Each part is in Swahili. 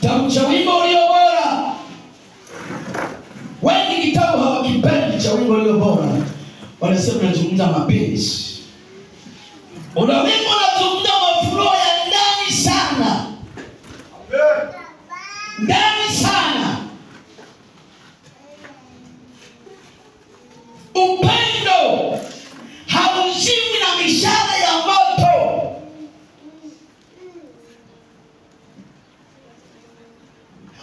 Kitabu cha Wimbo Ulio Bora. Wengi kitabu hawakipendi cha Wimbo Ulio Bora. Wanasema unazungumza mapenzi. Una wimbo unazungumza mafunuo ya ndani sana. Ndani sana. Upendo hauzimwi na mishale ya moto.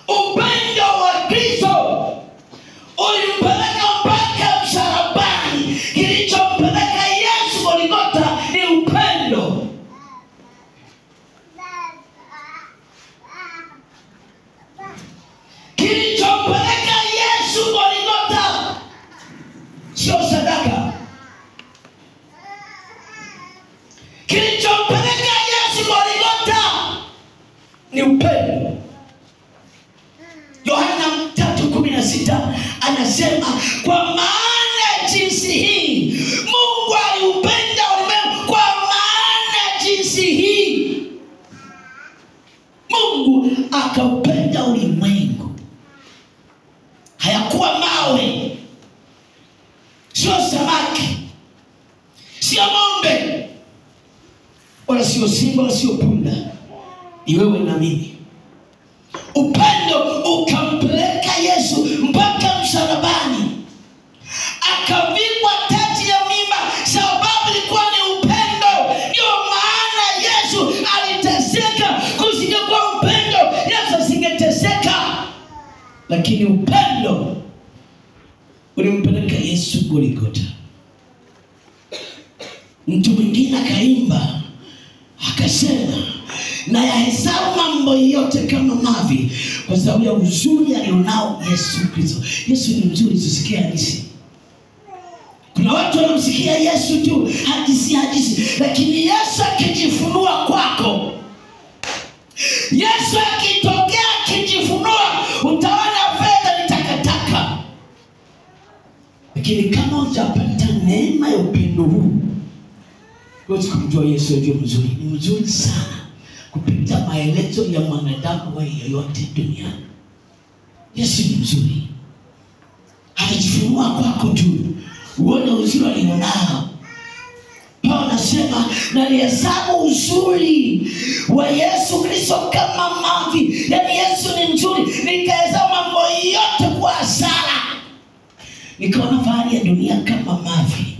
Upendo wa Kristo ulimpeleka mpaka msalabani. Kilichompeleka Yesu Golgotha ni upendo. Kilichompeleka Yesu Golgotha sio sadaka. Kilichompeleka Yesu Golgotha ni upendo. Yohana 3:16 anasema, kwa maana jinsi hii Mungu aliupenda ulimwengu. Kwa maana jinsi hii Mungu akaupenda ulimwengu. Hayakuwa mawe, sio samaki, sio ng'ombe, wala sio simba, wala sio punda. Ni wewe na mimi. Upendo ukampeleka Yesu mpaka msalabani. Akavikwa taji ya mimba. Sababu ilikuwa ni upendo. Ndio maana Yesu aliteseka. Kusingekuwa upendo, Yesu asingeteseka. Lakini upendo ulimpeleka Yesu Golgotha. Mtu mwingine akaimba akasema, na yahesabu mambo yote kama mavi kwa sababu ya uzuri alionao Yesu Kristo. Yesu ni mzuri, tusikie hadisi. Kuna watu wanamsikia Yesu tu hadisi, lakini Yesu akijifunua kwako, Yesu akitokea akijifunua, utaona fedha ni takataka. Lakini kama hujapata neema ya upendo huu, huwezi kumjua Yesu alivyo mzuri. Ni mzuri sana kupita maelezo ya mwanadamu wa yeyote duniani. Yesu ni mzuri. Anajifunua kwako tu, uone uzuri alionao. Paulo anasema, na nihesabu uzuri wa Yesu Kristo kama mavi. Yaani Yesu ni mzuri, nikahesabu mambo yote kuwa hasara, nikaona fahari ya dunia kama mavi.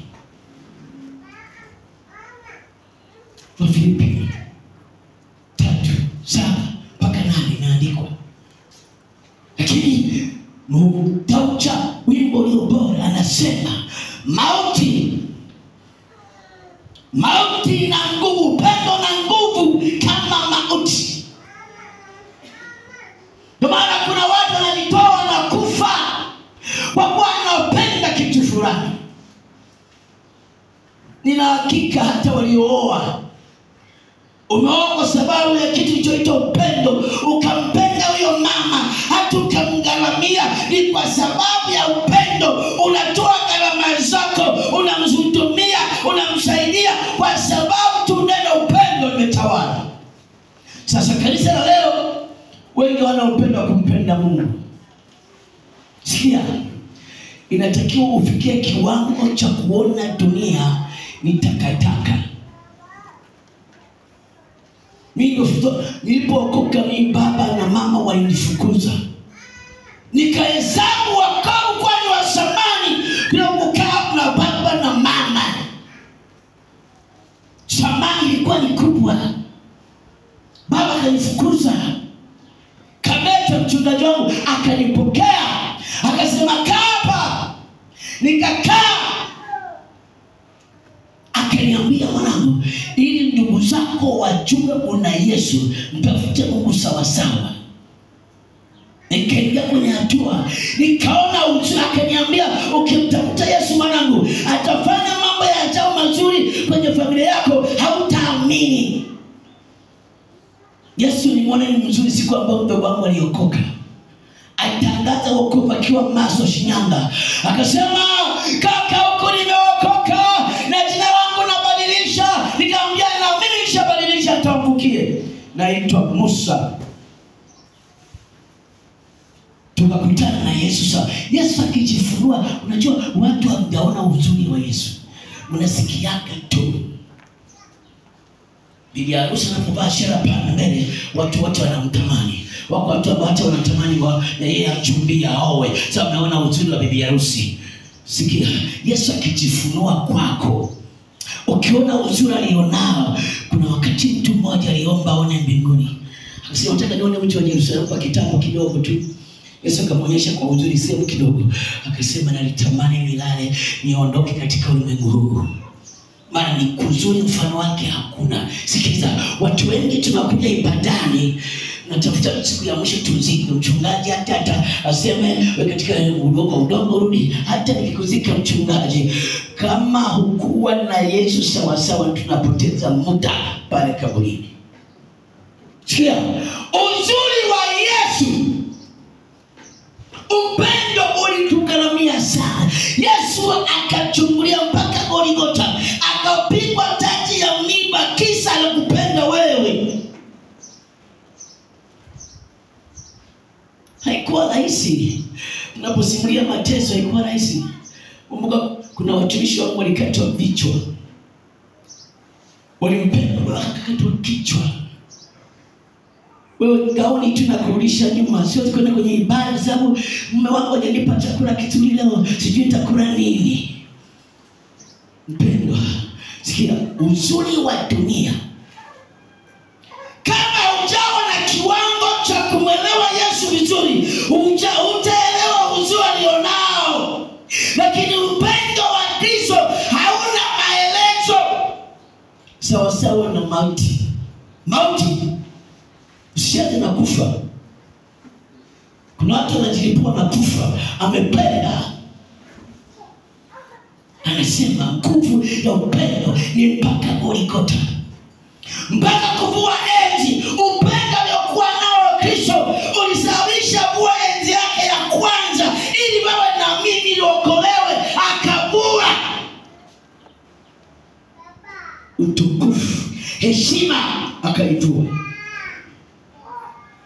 Wafilipi 3:7-8 inaandikwa. Lakini mtaucha Wimbo Ulio Bora anasema, mauti na nguvu, upendo na nguvu kama mauti. Ndio maana kuna watu wanajitoa na kufa kwa kuwa wanapenda kitu fulani. Nina hakika hata waliooa, umeoa kwa sababu ya kitu kilichoitwa upendo. Ukampenda huyo mama hata ukamgaramia, ni kwa sababu ya upendo. Unatoa gharama zako, unamhudumia, unamsaidia kwa sababu tu neno upendo limetawala. Sasa kanisa la leo, wengi wana upendo wa kumpenda Mungu. Sikia, inatakiwa ufikie kiwango cha kuona dunia ni takataka. Nilipookoka mimi, baba na mama walinifukuza. Nikahesabu wokovu kwa ni wa samani bila kukaa na baba na mama. Samani ilikuwa ni kubwa. Baba akanifukuza. Kameta mchungaji wangu akanipokea, akasema kaa hapa. Nikakaa. Akaniambia, mwanangu, ili ndugu zako wajue una Yesu, mtafute Mungu sawa sawa. Nikaingia kwenye hatua, nikaona uzuri. Akaniambia, ukimtafuta Yesu mwanangu, atafanya mambo ya ajabu mazuri kwenye familia yako, hautaamini. Yesu nimeona ni mzuri. Siku ambayo mdogo wangu aliokoka, alitangaza wokovu akiwa Maso, Shinyanga. Akasema, kaka, huko nimeokoka na jina langu nabadilisha. Nikamwambia, na mimi nishabadilisha, tambukie. Naitwa Musa. tukakutana na Yesu. Sawa, Yesu akijifunua, unajua watu hawajaona uzuri wa Yesu, mnasikiaga tu. Bibi harusi anapovaa shela pana mbele, watu wote wanamtamani. Wako watu ambao hata wanatamani na yeye achumbie aoe. Sasa unaona uzuri wa bibi harusi. Sikia, Yesu akijifunua kwako, ukiona uzuri alionao. Kuna wakati mtu mmoja aliomba aone mbinguni. Akasema nataka nione mtu wa Yerusalemu kwa kitambo kidogo tu. Yesu akamwonyesha kwa uzuri sehemu kidogo. Akasema nalitamani nilale niondoke katika ulimwengu huu, maana ni kuzuri mfano wake hakuna. Sikiliza, watu wengi tunakuja ibadani natafuta siku ya mwisho tuzike. Mchungaji hata aseme katika udongo rudi. Hata nikikuzika mchungaji, kama hukuwa na Yesu sawa sawa, tunapoteza muda pale kaburini. Sikia, uzuri wa Yesu, upendo ulitukaramia sana. Yesu akachungulia mpaka Golgotha, akapigwa taji ya miiba, kisa alikupenda wewe. Haikuwa rahisi. Tunaposimulia mateso haikuwa rahisi. Kumbuka kuna watumishi wangu walikatwa vichwa. Walimpenda wakakatwa kichwa. Wewe gauni tu na kurudisha nyuma. Sio kwenda kwenye ibada sababu mume wangu hajanipa chakula kizuri leo, sijui nitakula nini. Mpendwa, sikia, uzuri wa dunia, kama hujawa na kiwango cha kumwelewa Yesu vizuri, utaelewa uzuri alionao. Lakini upendo wa Kristo hauna maelezo. Sawa sawa na mauti. Mauti usiaje na kufa. Kuna watu wanajilipua na kufa, amependa. Anasema nguvu ya upendo ni mpaka Golgotha, mpaka kuvua enzi. Upendo uliokuwa nao Kristo ulisababisha kuwa enzi yake ya kwanza, ili wewe na mimi niokolewe. Akavua utukufu, heshima akaivua.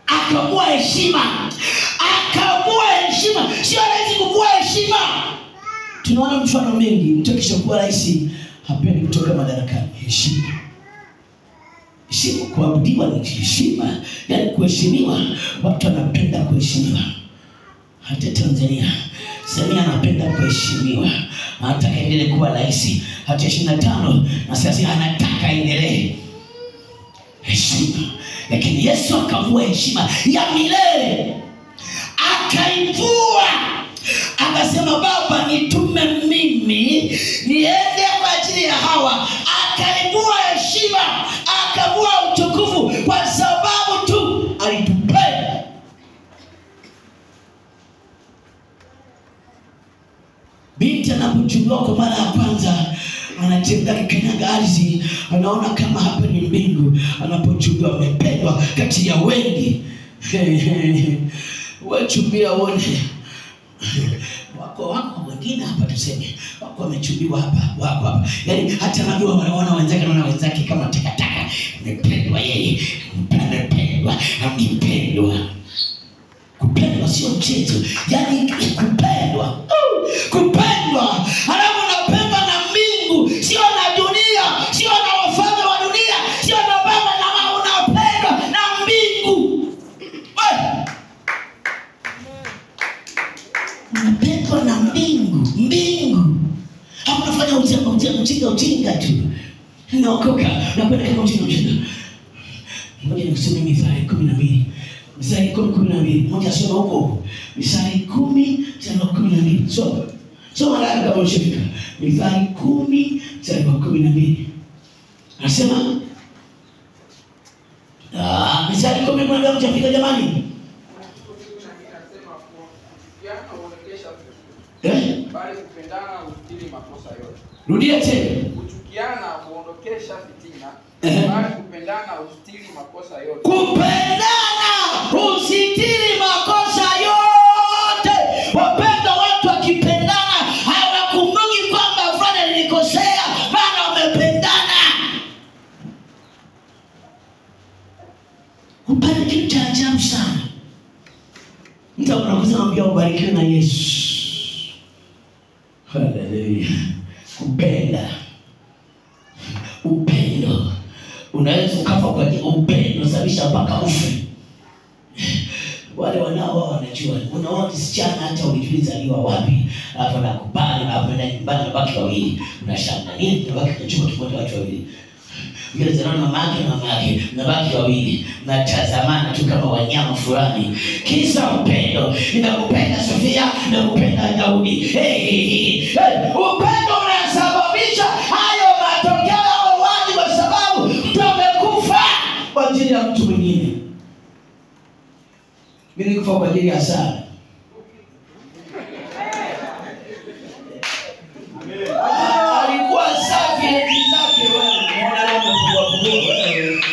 Akavua heshima, akavua heshima. Sio rahisi kuvua heshima. Tunaona mfano mengi, mtu akishakuwa rais hapendi kutoka madarakani. Heshima. Heshima, kuabudiwa ni heshima. Yaani kuheshimiwa, watu wanapenda kuheshimiwa. Hata Tanzania Samia anapenda kuheshimiwa. Anataka endelee kuwa rais hata 25 na sasa anataka endelee. Heshima. Lakini Yesu akavua heshima ya milele, akaivua. Akasema Baba, nitume mimi niende kwa ajili ya hawa. Akaivua heshima, akavua utukufu, kwa sababu tu alitupenda. Binti anapochungua kwa mara ya kwanza, anatembea kikanyaga ardhi, anaona kama hapa ni mbingu. Anapochungua amependwa kati ya wengi. Wachumbia uone. Wako wengine hapa tuseme, wako wamechumbiwa hapa, wako hapa. Yaani hata najua wanaona wenzake, wanaona wenzake kama takataka. Amependwa yeye, amependwa, amependwa. Kupendwa sio mchezo. Yaani kupendwa. Kupendwa. Halafu unapendwa na mbingu, sio na dunia, sio na wafalme wa dunia, sio na baba na mama. Unapendwa na mbingu. Unapendwa na mbingu. Mbingu. Hapo unafanya ujinga tu. Unaokoka, unakwenda kama ujinga. Ngoja nikusome Mithali 12. Mithali 10:12. Moja soma huko. Mithali 10:12. Soma haraka kama ushafika. Mithali 10:12. Anasema Mithali 10:12 mtafika jamani. Bali kupendana hustiri makosa yote. Rudia tena. Kuchukiana huondokesha fitina. Bali kupendana hustiri makosa yote. Kupendana hustiri makosa yote. Wapenda watu wakipendana hawakumbuki kwamba fulani nilikosea, maana wamependana. Upendo kitu cha ajabu sana. Mtu anakuambia ubarikiwe na Yesu. Haleluya. Kupenda. Upendo. Unaweza ukafa kwa upendo sababisha mpaka ufe. Wale wanao wanajua. Unaona kisichana hata ulizaliwa wapi, alafu nakubali na kwenda nyumbani baki wawili. Unashanga nini? Baki kuchukua kimoja watu wawili. Yule zana mama yake na baki wawili. Na tazamana tu kama wanyama fulani. Kisa upendo. Ninakupenda Sofia, ninakupenda Daudi. Upendo unasababisha hayo matokeo ya uwaji kwa sababu mtu amekufa kwa ajili ya mtu mwingine. Mimi nikufa kwa ajili ya Sara. Alikuwa safi hadi zake wewe. Unaona leo umepungua wewe.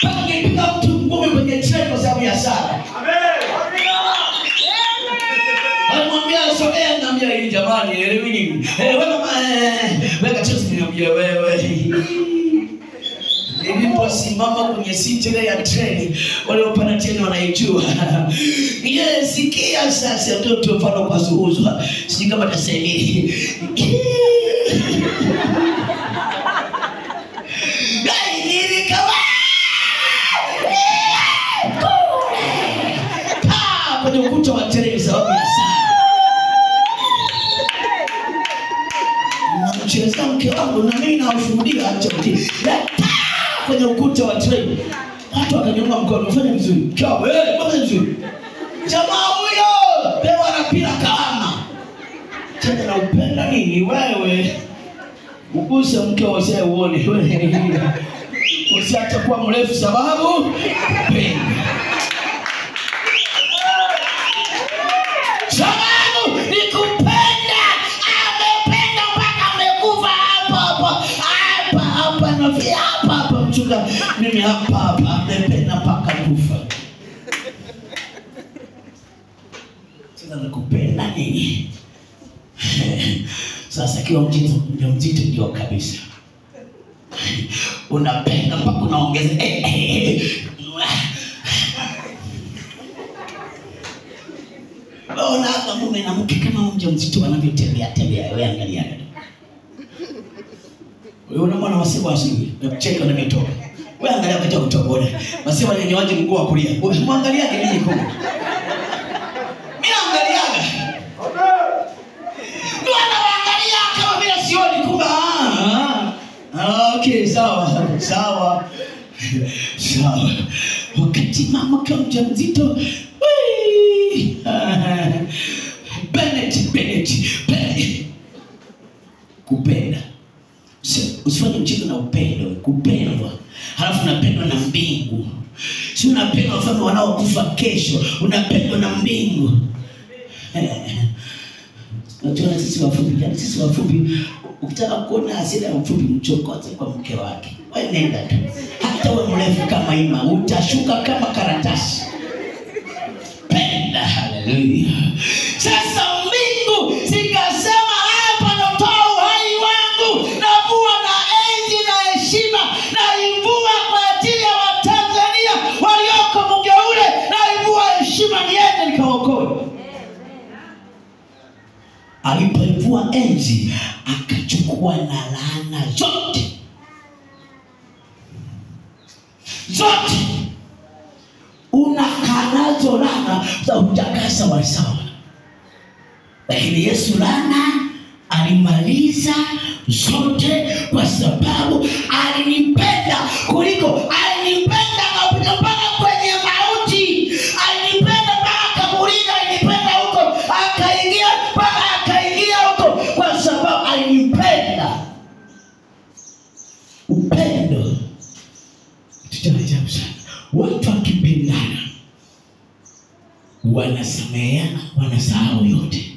Kama nipiga mtu ngome kwenye treni kwa sababu ya Sara. Alimwambia sogea niambia hili jamani, elewi nini? Weka chozi niambia wewe. Niliposimama kwenye siti ile ya treni, wale wapanda treni wanaijua. Ile sikia sasa mtoto mfano kwa zuhuzwa. Sijui kama tasemi. Gai nini kama kwenye ukuta wa treni sababu ya Sara. Namcheza mke wangu na mimi naushuhudia acha mti. Kwenye ukuta wa treni. Watu wakanyonga mkono, wafanya vizuri. Chao, wafanya vizuri. Jamaa huyo, leo anapila kama. Tena na upenda nini wewe? Uguse mke wazee uone wewe. Usiache kuwa mrefu sababu penda. Sababu ni kupenda. Amependa mpaka amekufa hapa na vya hapa mchunga. Mimi hapa amependa mpaka kufa. Sasa nakupenda nini? Sasa kiwa mjito ndio kabisa. Unapenda mpaka unaongeza Ona hapa mume na mke kama mjamzito wanavyotembea wewe angalia. Wewe unaona wasiwa asili, cheka na mitoka. Wewe angalia katika kutoboa. Wasiwa ni waje mguu wa kulia. Muangalia nini kwa? Mimi naangaliaga. Ndio anaangalia kama vile sioni kumbe. Okay, sawa. Sawa. Wakati mama kama mjamzito, Bennett. Kupenda. Usifanye mchezo na upendo, kupendwa. Halafu unapendwa na mbingu. Si unapendwa wafalme wanaokufa kesho, unapendwa na mbingu. Unajua sisi wafupi, ukitaka kuona hasira ya mfupi mchokoze kwa mke wake. Wewe nenda tu. Hata wewe mrefu kama ima, utashuka kama karatasi. Penda, haleluya. Sasa mbingu zikasema hapa natoa uhai wangu, navua na enzi na heshima, naivua kwa ajili ya Watanzania walioko mge ule, naivua heshima niende nikaokoe. Alipoivua enzi, akachukua na laana zote. Unakanazo laana za utakasa wa sawa. Lakini Yesu laana alimaliza zote kwa sababu alinipenda kuliko alinipenda mpaka kwenye mauti. Alinipenda mpaka kaburini, alinipenda huko akaingia huko kwa sababu alinipenda. Upendo tutaajabu sana. Watu wakipendana wanasameheana, wanasahau yote.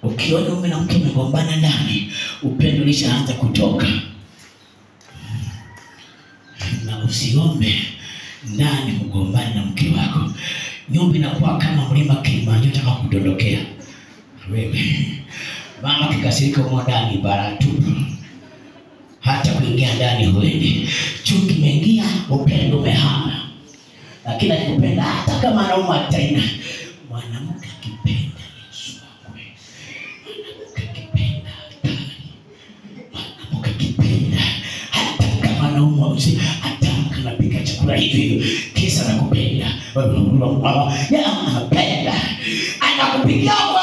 Ukiona mume na mke wamegombana ndani, upendo ulishaanza kutoka. Na usiombe ndani kugombana na mke wako. Nyumba inakuwa kama mlima Kilimanjaro unataka kudondokea. Wewe mama kikasirika huko ndani bara tupu. Hata kuingia ndani huendi. Chuki imeingia, upendo umehama. lakini akipenda hata kama anauma tena. Mwanamke akipenda Yesu wako, mwanamke akipenda mwanamke akipenda hata kama anauma usi, hata anapika chakula hivi kisa anakupenda. Ya anapenda, anakupikia kwa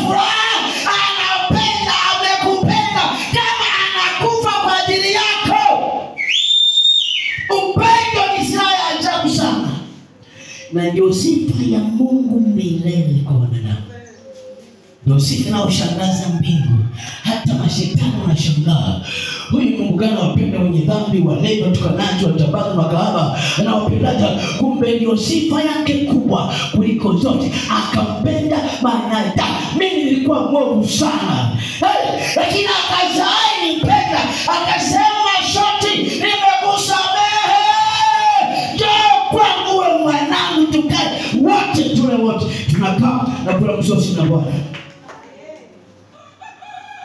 furaha, anapenda, amekupenda kama anakufa kwa ajili yako. Upendo ni silaha ya ajabu sana, na ndio sifa ya Mungu milele kwa wanadamu. Ndio sifa inayoshangaza mbingu, hata mashetani wanashangaa. Huyu Mungu gani anawapenda wenye dhambi, walevi, watukanaji, watabaka, makahaba, anawapendaje? Kumbe ndio sifa yake kubwa kuliko zote, akampenda wanadamu. Mimi nilikuwa mwovu sana, lakini akazae nipenda, akasema shoti nimekusamehe, njoo kwangu wewe mwanangu, tukae wote, tule wote, tunakaa na kula msosi na Bwana.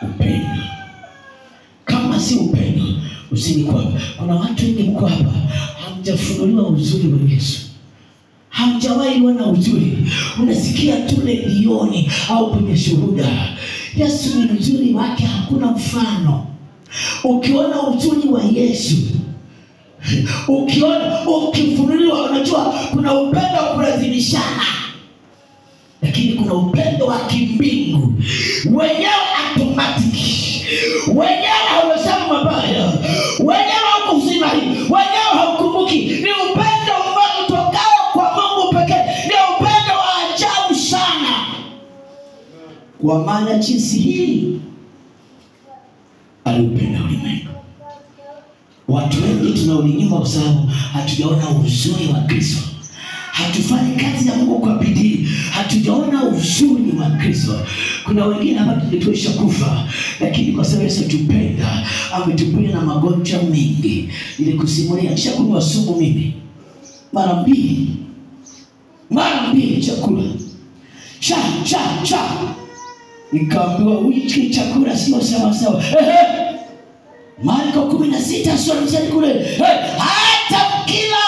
Upendo. Kama si upendo usinikuwa. Kuna watu wengi mko hapa hamjafunuliwa uzuri wa Yesu, hamjawahi kuona uzuri. Unasikia tu redioni au kwenye shuhuda. Yesu ni uzuri wake, hakuna mfano. Ukiona uzuri wa Yesu, ukifunuliwa, unajua kuna upendo wa kulazimishana, lakini kuna upendo wa kimbingu wenyewe automatic, wenyewe hauhesabu mabaya, wenyewe haukuzinai, wenyewe haukumbuki. Ni upendo ambao utokao kwa Mungu pekee, ni upendo wa ajabu sana. Kwa maana jinsi hii aliupenda ulimwengu. Watu wengi tunaulinyima kwa sababu hatujaona uzuri wa Kristo. Hatufanyi kazi ya Mungu kwa bidii, hatujaona uzuri wa Kristo. Kuna wengine hapa tulitosha kufa, lakini kwa sababu Yesu tupenda, ametuponya na magonjwa mengi. Ili kusimulia, nishakunywa sumu mimi mara mbili chakula nikaambiwa wiki chakula sio sawa. Marko 16 sura kule, hata kila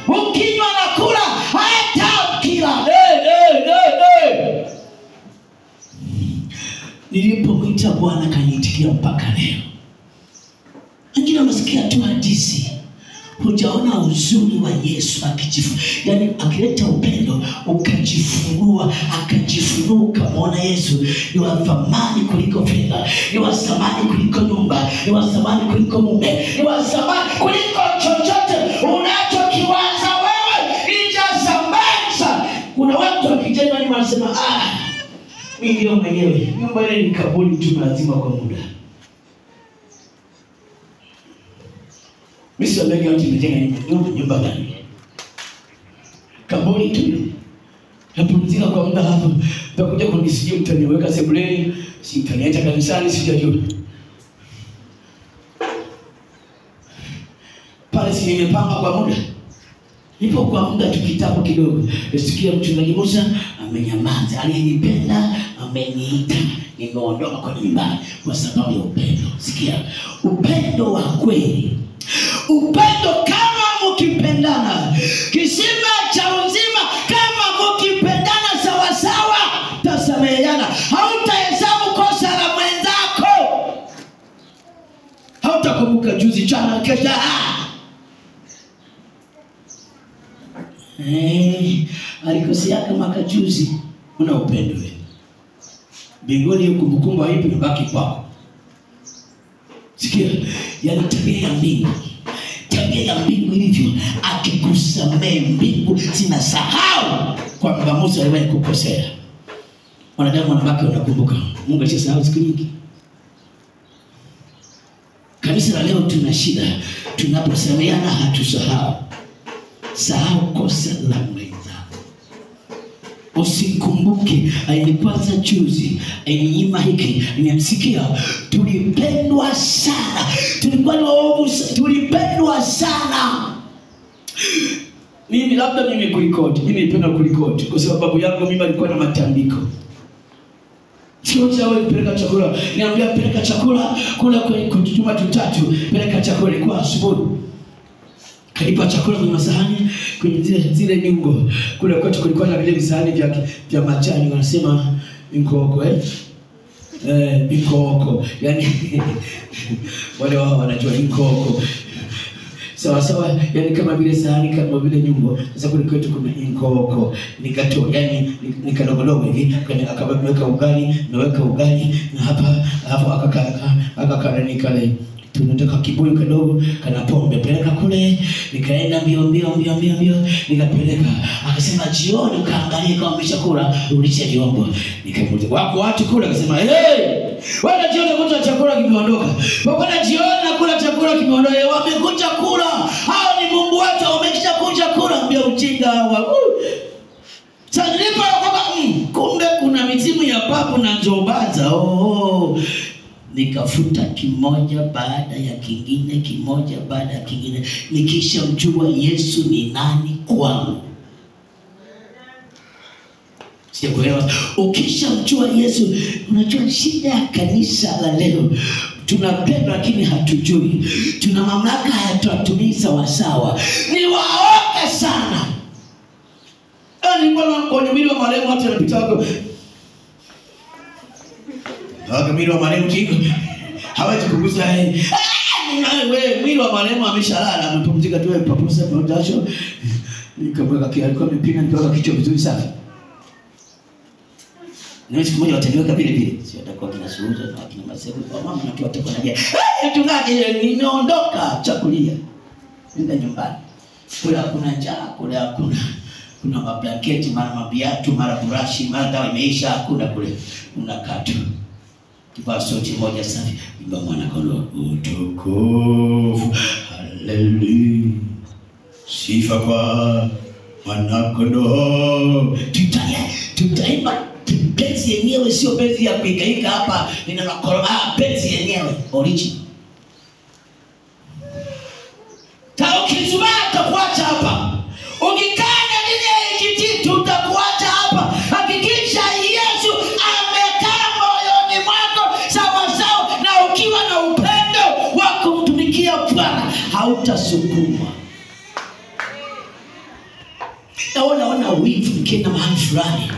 ukinywa na kula, hata kila. Nilipomwita Bwana kaniitikia mpaka leo. Wengine wamesikia tu hadithi, hujaona uzuri wa Yesu akijifunua. Yani akileta upendo, ukajifunua, ukamwona Yesu ni wa thamani kuliko fedha, ni wa thamani kuliko nyumba, ni wa thamani kuliko mume, ni wa thamani kuliko chochote unachokiwaza wewe. Ijazambaza. Kuna watu wakijana ni wanasema mimi ndio mwenyewe, nyumba ile ni kaburi tu, lazima kwa muda. Mimi sio leo nimejenga nyumba gani? Kaburi tu. Napumzika kwa muda hapo. Utakuja kunisijia, mtaniweka sebuleni, sitaniacha kanisani, sijajua. Pale si nimepanga kwa muda. Nipo kwa muda tu kitabu kidogo. Nisikia mchungaji Musa amenyamaza, aliyenipenda ameniita, nimeondoka kwa nyumbani kwa sababu ya upendo. Sikia, upendo wa kweli. Upendo kama mkipendana, kisima cha uzima, kama mkipendana sawa sawa, tasameheana. Hautahesabu kosa la mwenzako, hautakumbuka juzi jana kesha. Alikosea kama juzi, una upendo wewe. Mbinguni kumbukumbu haipo, ibaki kwako. Sikia, yani tabia ya mbingu hivyo, akikusamehe mbingu zinasahau kwamba Musa aliwahi kukosea. Wanadamu wanabaki wanakumbuka. Mungu alisahau siku nyingi. Kanisa la leo tuna shida, tunaposameheana hatusahau. Sahau kosa la mwenzako. Usikumbuke alikwaza juzi, alinyima hiki. Nimemsikia tulipendwa sana, tulikuwa ni waovu, tulipendwa sana. Mimi labda kulikoti, mimi nilipenda kulikoti kwa sababu babu yangu mimi alikuwa na matambiko. Sio wewe peleka chakula, niambia peleka chakula kula kwa kutuma tutatu, peleka chakula kwa asubuhi. kanipa chakula kwenye masahani, kwenye zile nyungo. Kule kwetu kulikuwa na vile visahani vya majani, wanasema mikoko mikoko. Yaani wale wao wanajua mikoko. Sawa, yani kama vile sahani, kama vile nyungo. Sasa kule kwetu kuna mikoko. Nikatoa, yani nikadogodogo hivi, akaweka ugali, naweka ugali na hapa akaka nikale. Tunataka kibuyu kidogo kana pombe, peleka kule. Nikaenda mbio nikapeleka. Akasema jioni ukaangalie kama umeshakula, rudisha vyombo. Nikamuuliza wako watu kula, akasema wala jioni kuta chakula kimeondoka. Bwana jioni nakula chakula kimeondoka. Wamekuja kula. Hao ni Mungu wetu, wamekisha kuja kula. Mbia ujinga hawa. Sasa nilipo kumbe kuna mitimu ya babu na njobaza. Nikafuta kimoja baada ya kingine, kimoja baada ya kingine. Nikisha mjua Yesu ni nani kwangu. Sijakuelewa. Ukisha mjua Yesu, unajua shida ya kanisa la leo. Tunapenda lakini hatujui. Tuna mamlaka hatutumii sawa. Ni waoga sana. Nilikuwa kwenye mwili wa marehemu watu wanapita hapo. Mwili wa marehemu kingo hawezi kugusa wewe. Mwili wa marehemu ameshalala, amepumzika tu, papusa mtacho. Nikamweka alikuwa amepiga mpaka kichwa vizuri sana. Na siku moja wataniweka vile vile. Sio atakuwa kinasuuza na kina maseko kwa mama na watu wanaje. Mchungaji nimeondoka chakulia. Nenda nyumbani. Kule hakuna njaa, kule hakuna mablanketi, mara mabiatu, mara burashi, mara dawa imeisha, hakuna kule. Unakaa tu. Kivaa sauti moja safi, imba mwana kondoo, utukufu, haleluya, sifa kwa mwana kondoo. Tutaimba penzi yenyewe, sio penzi ya kuikaika hapa ninakoroga, penzi yenyewe original. Ukizubaa utakuacha hapa. Ukikanya nile hiki tutakuacha hapa. Hakikisha Yesu amekaa moyoni mwako sawa na ukiwa na upendo wa kumtumikia Bwana hautasukuma. Naona wivu mkienda mahali fulani.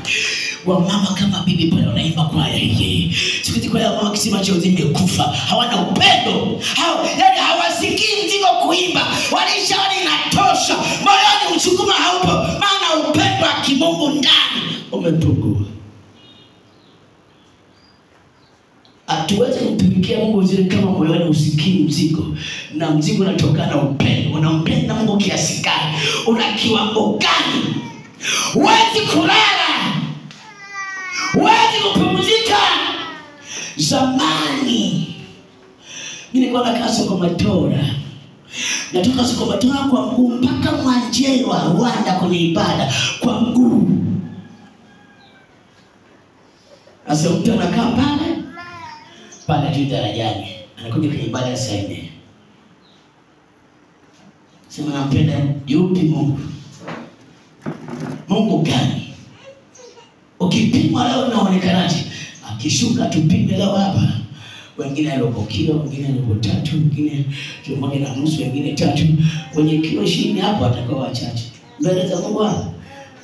Wa mama kama bibi pale wanaimba kwaya hii. Siku kwa ya mama kisima chao zimekufa. Hawana upendo. Yaani hawasikii mzigo kuimba. Walishaoni inatosha. Moyoni msukuma haupo. Maana upendo wa kimungu ndani umepungua. Hatuwezi kumtumikia Mungu zile kama moyoni usikii mzigo. Na mzigo unatokana na upendo. Unampenda Mungu kiasi gani? Una kiwango gani? Huwezi kulala. Huwezi kupumzika. Zamani mimi nilikuwa nakaa Sokomatora. Natoka Sokomatora kwa mguu mpaka Mwanjerwa Rwanda kwenye ibada kwa mguu. Sasa mtu anakaa pale juu darajani, anakuja kwenye ibada ya saa 4. Sema nampenda yupi Mungu? Mungu gani? Ukipimwa leo unaonekanaje? Akishuka tupime leo hapa. Wengine robo kilo, wengine robo 3, wengine 1.5, wengine 3. Kwenye kilo 20 hapo atakao wachache. Mbele za Mungu hapo.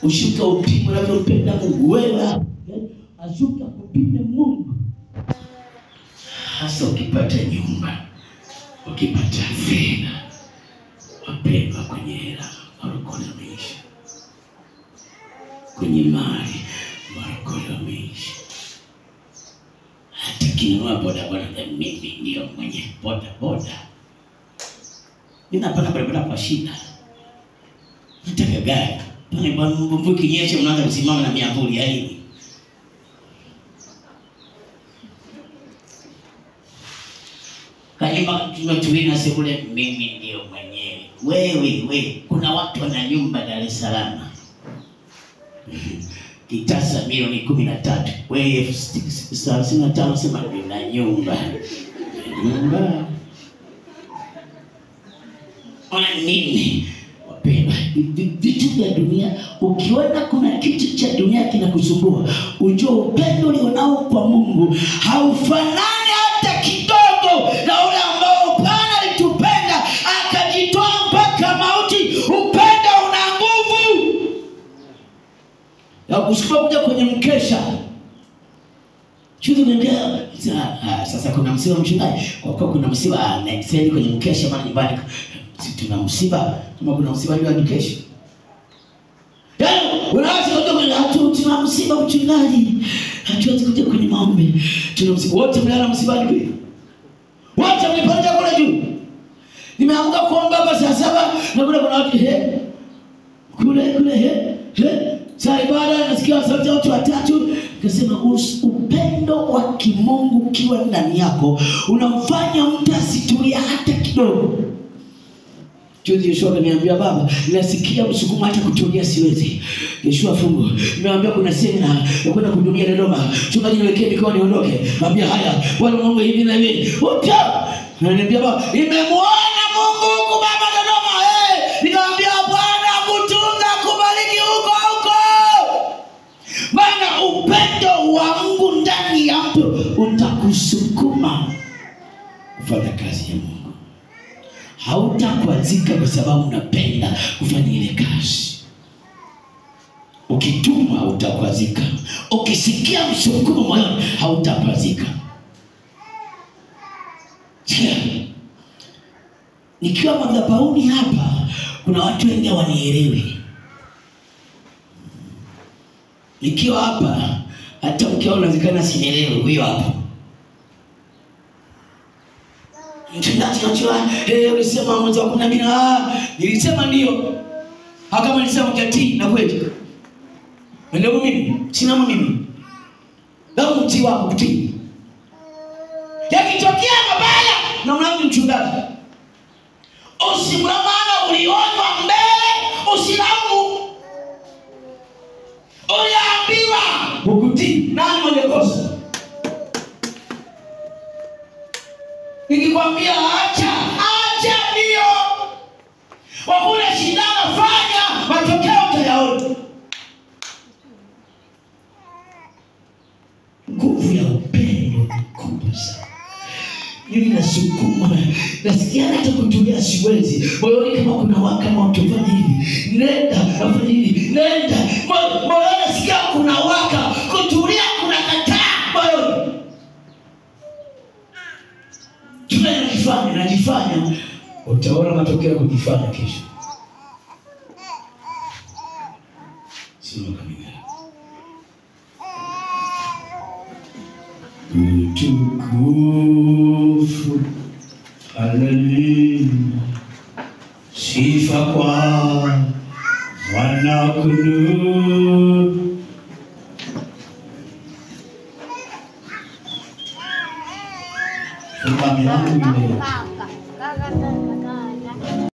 Ushuka upime na kumpenda Mungu wewe hapo. Ashuka kupime Mungu. Hasa ukipata nyumba, ukipata fedha, wapendwa kwenye hela, warokole maisha. Kwenye mali, warokole maisha. Hata kinunua boda mimi ndio mwenye boda. Mimi napanda barabara kwa shida. Nataka gari. Pale bwana mvua kinyesha unaanza kusimama na miavuli ya nini? Kanyumba tumetuina sebule mimi ndio mwenyewe. Wewe kuna watu wana nyumba Dar es Salaam. Kitasa milioni 13. Wewe 35 sema nina nyumba. Ona nini? Wapendwa, vitu vya dunia, ukiona kuna kitu cha dunia kinakusumbua, ujue upendo ulionao kwa Mungu haufanani hata kidogo na ule ambao Bwana alitupenda akajitoa mpaka mauti ya kusukuma kuja kwenye mkesha. Chuzi niambia sasa kuna msiba mchungaji. Kwa kuwa kuna msiba sasa kwenye mkesha maana nyumbani tuna msiba, kama kuna msiba ndio mkesha. Yaani unaanza kuja kwenye tuna msiba mchungaji. Hatuwezi kuja kwenye maombi. Tuna msiba wote mlala msibani pia. Wote mlipanda kule juu. Nimeamka kuomba hapa saa 7 na kuna watu kule saa ibada nasikia sauti ya watu watatu. Nikasema upendo wa kimungu ukiwa ndani yako unamfanya mtu asitulia hata kidogo. Juzi Yeshua akaniambia baba, nasikia msukumo hata kutulia siwezi. Yeshua fungu. Nimeambia kuna semina ya kwenda kuhudumia Dodoma. Chungaji niwekee mikono niondoke. Naambia haya, Bwana Mungu hivi na hivi. Uta! Ananiambia baba, nimemuona Mungu huko baba Dodoma. Nikamwambia Bwana kutunza kubariki huko. Maana upendo wa Mungu ndani ya mtu utakusukuma kufanya kazi ya Mungu. Hautakwazika kwa sababu unapenda kufanya ile kazi. Ukituma utakwazika. Ukisikia msukumo moyoni hautakwazika. Nikiwa madhabahuni hapa kuna watu wengi wanielewi. Nikiwa hapa hata ukiona zikana sielewi huyo hapa. Mtendaji anajua ulisema mwezi wa 12 nilisema ndio. Kama nilisema mkati na kweli. Ndio mimi, sina mimi. Ndio mti wako kutii. Yakitokea mabaya na mlango mchungaji. Usimlamana ulionywa mbele, usilaumu. Uliambiwa ukutii nani mwenye kosa? Nikikwambia acha ndio. Wakule shindano fanya, matokeo utayaona. Nguvu ya upendo ni kubwa sana. Mimi nasukuma, nasikia hata kutulia siwezi. Moyoni kama kuna waka moto fanya hivi. Nenda, fanya hivi. Nenda. Moyoni nasikia kuna waka, kutulia kuna kataa moyoni. Najifanya utaona matokeo ya kujifanya kesho. Sio kamera. Utukufu, haleluya, sifa kwa Mwana-Kondoo. Funga milango ile.